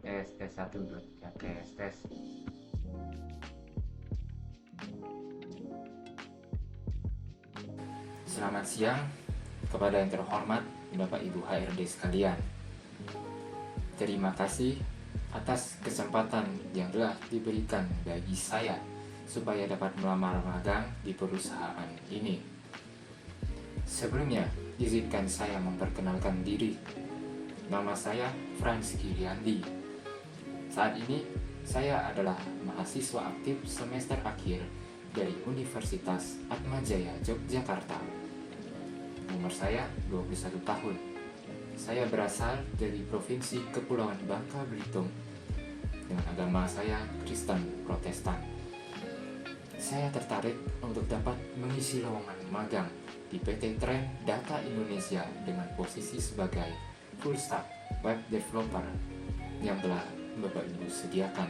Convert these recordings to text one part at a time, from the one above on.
Tes tes 1 2 3 tes tes. Selamat siang kepada yang terhormat Bapak Ibu HRD sekalian. Terima kasih atas kesempatan yang telah diberikan bagi saya supaya dapat melamar magang di perusahaan ini. Sebelumnya, izinkan saya memperkenalkan diri. Nama saya Franz Giliandi. Saat ini, saya adalah mahasiswa aktif semester akhir dari Universitas Atmajaya Yogyakarta. Umur saya 21 tahun. Saya berasal dari Provinsi Kepulauan Bangka Belitung dengan agama saya Kristen Protestan. Saya tertarik untuk dapat mengisi lowongan magang di PT Trend Data Indonesia dengan posisi sebagai full stack web developer yang telah Bapak Ibu sediakan.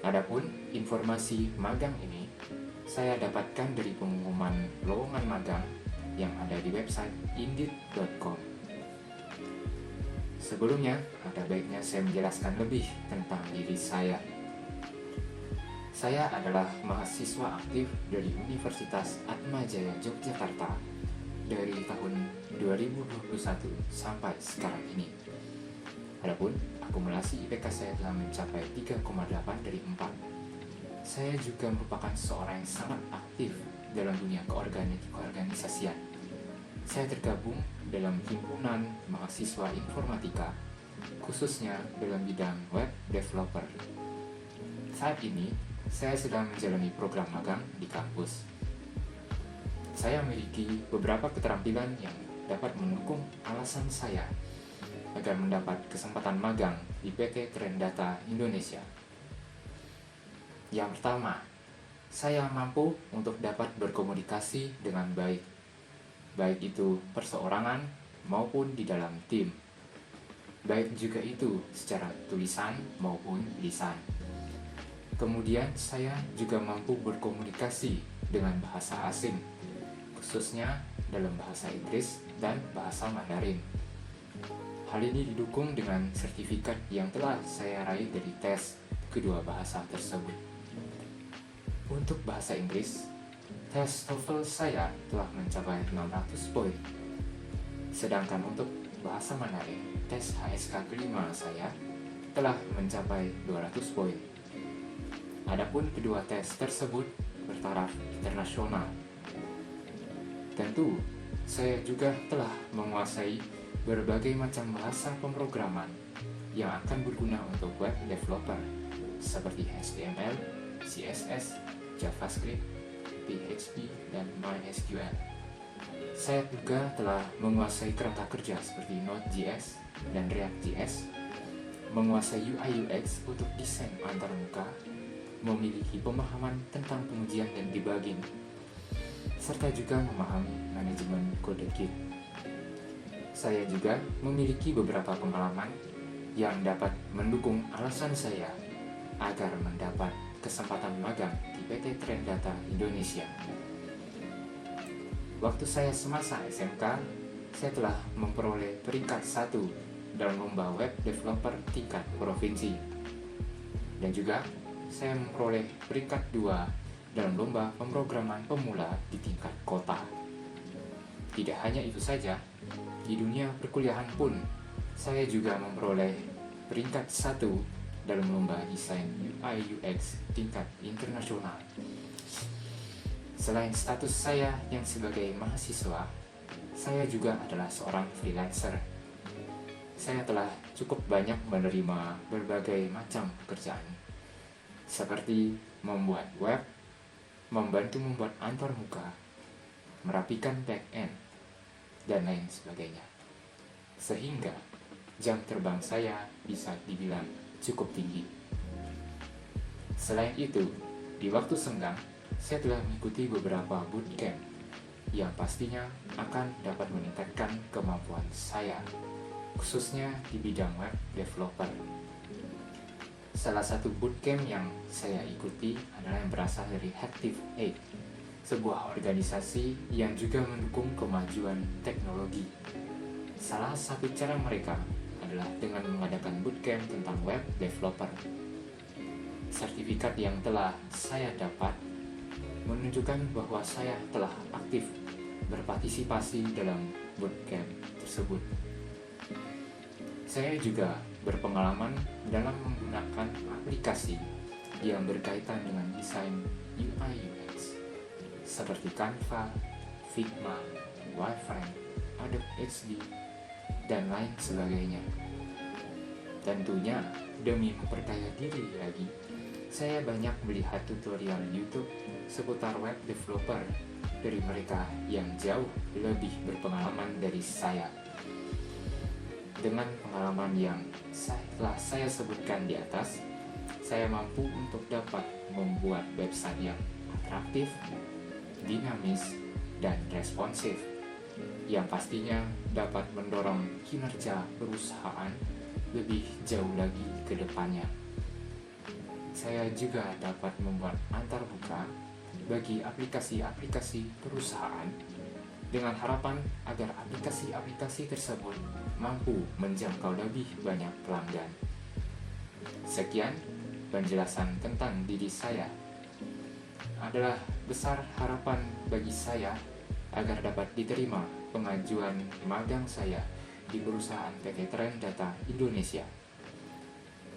Adapun informasi magang ini saya dapatkan dari pengumuman lowongan magang yang ada di website indeed.com. Sebelumnya, ada baiknya saya menjelaskan lebih tentang diri saya. Saya adalah mahasiswa aktif dari Universitas Atmajaya Yogyakarta dari tahun 2021 sampai sekarang ini. Adapun akumulasi IPK saya telah mencapai 3,8 dari 4. Saya juga merupakan seorang yang sangat aktif dalam dunia keorganisasian. Saya tergabung dalam himpunan mahasiswa informatika, khususnya dalam bidang web developer. Saat ini, saya sedang menjalani program magang di kampus. Saya memiliki beberapa keterampilan yang dapat mendukung alasan saya agar mendapat kesempatan magang di PT Trend Data Indonesia. Yang pertama, saya mampu untuk dapat berkomunikasi dengan baik itu perseorangan maupun di dalam tim. Baik juga itu secara tulisan maupun lisan. Kemudian saya juga mampu berkomunikasi dengan bahasa asing, khususnya dalam bahasa Inggris dan bahasa Mandarin. Hal ini didukung dengan sertifikat yang telah saya raih dari tes kedua bahasa tersebut. Untuk bahasa Inggris, tes TOEFL saya telah mencapai 600 poin. Sedangkan untuk bahasa Mandarin, tes HSK kelima saya telah mencapai 200 poin. Adapun kedua tes tersebut bertaraf internasional. Tentu, saya juga telah menguasai berbagai macam bahasa pemrograman yang akan berguna untuk web developer seperti HTML, CSS, JavaScript, PHP, dan MySQL. Saya juga telah menguasai kerangka kerja seperti Node.js dan React.js, menguasai UI/UX untuk desain antarmuka, memiliki pemahaman tentang pengujian dan debugging, serta juga memahami manajemen kode Git. Saya juga memiliki beberapa pengalaman yang dapat mendukung alasan saya agar mendapat kesempatan magang di PT Trend Data Indonesia. Waktu saya semasa SMK, saya telah memperoleh peringkat 1 dalam lomba web developer tingkat provinsi. Dan juga saya memperoleh peringkat 2 dalam lomba pemrograman pemula di tingkat kota. Tidak hanya itu saja, di dunia perkuliahan pun saya juga memperoleh peringkat 1 dalam lomba desain UI/UX tingkat internasional. Selain status saya yang sebagai mahasiswa, saya juga adalah seorang freelancer. Saya telah cukup banyak menerima berbagai macam pekerjaan, seperti membuat web, membantu membuat antarmuka, merapikan back-end, dan lain sebagainya. Sehingga jam terbang saya bisa dibilang cukup tinggi. Selain itu, di waktu senggang, saya telah mengikuti beberapa bootcamp yang pastinya akan dapat meningkatkan kemampuan saya, khususnya di bidang web developer. Salah satu bootcamp yang saya ikuti adalah yang berasal dari Active 8, sebuah organisasi yang juga mendukung kemajuan teknologi. Salah satu cara mereka adalah dengan mengadakan bootcamp tentang web developer. Sertifikat yang telah saya dapat menunjukkan bahwa saya telah aktif berpartisipasi dalam bootcamp tersebut. Saya juga berpengalaman dalam menggunakan aplikasi yang berkaitan dengan desain UI UX seperti Canva, Figma, Wireframe, Adobe XD, dan lain sebagainya. Tentunya demi memperkaya diri lagi, saya banyak melihat tutorial YouTube seputar web developer dari mereka yang jauh lebih berpengalaman dari saya. Dengan pengalaman yang telah saya sebutkan di atas, saya mampu untuk dapat membuat website yang atraktif, dinamis, dan responsif, yang pastinya dapat mendorong kinerja perusahaan lebih jauh lagi ke depannya. Saya juga dapat membuat antarmuka bagi aplikasi-aplikasi perusahaan dengan harapan agar aplikasi-aplikasi tersebut mampu menjangkau lebih banyak pelanggan. Sekian penjelasan tentang diri saya. Adalah besar harapan bagi saya agar dapat diterima pengajuan magang saya di perusahaan PT Trend Data Indonesia.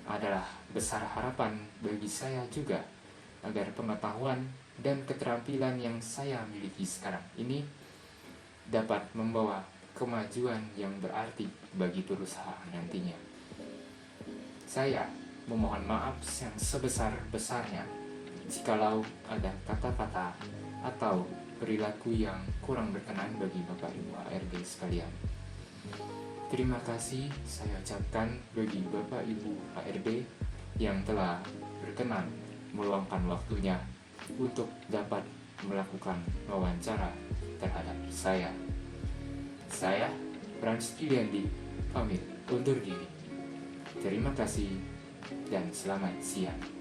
Adalah besar harapan bagi saya juga agar pengetahuan dan keterampilan yang saya miliki sekarang ini dapat membawa kemajuan yang berarti bagi perusahaan nantinya. Saya memohon maaf yang sebesar-besarnya jikalau ada kata-kata atau perilaku yang kurang berkenan bagi Bapak Ibu HRD sekalian. Terima kasih saya ucapkan bagi Bapak Ibu HRD yang telah berkenan meluangkan waktunya untuk dapat melakukan wawancara terhadap saya. Saya, Frans Juliandi, pamit undur diri. Terima kasih dan selamat siang.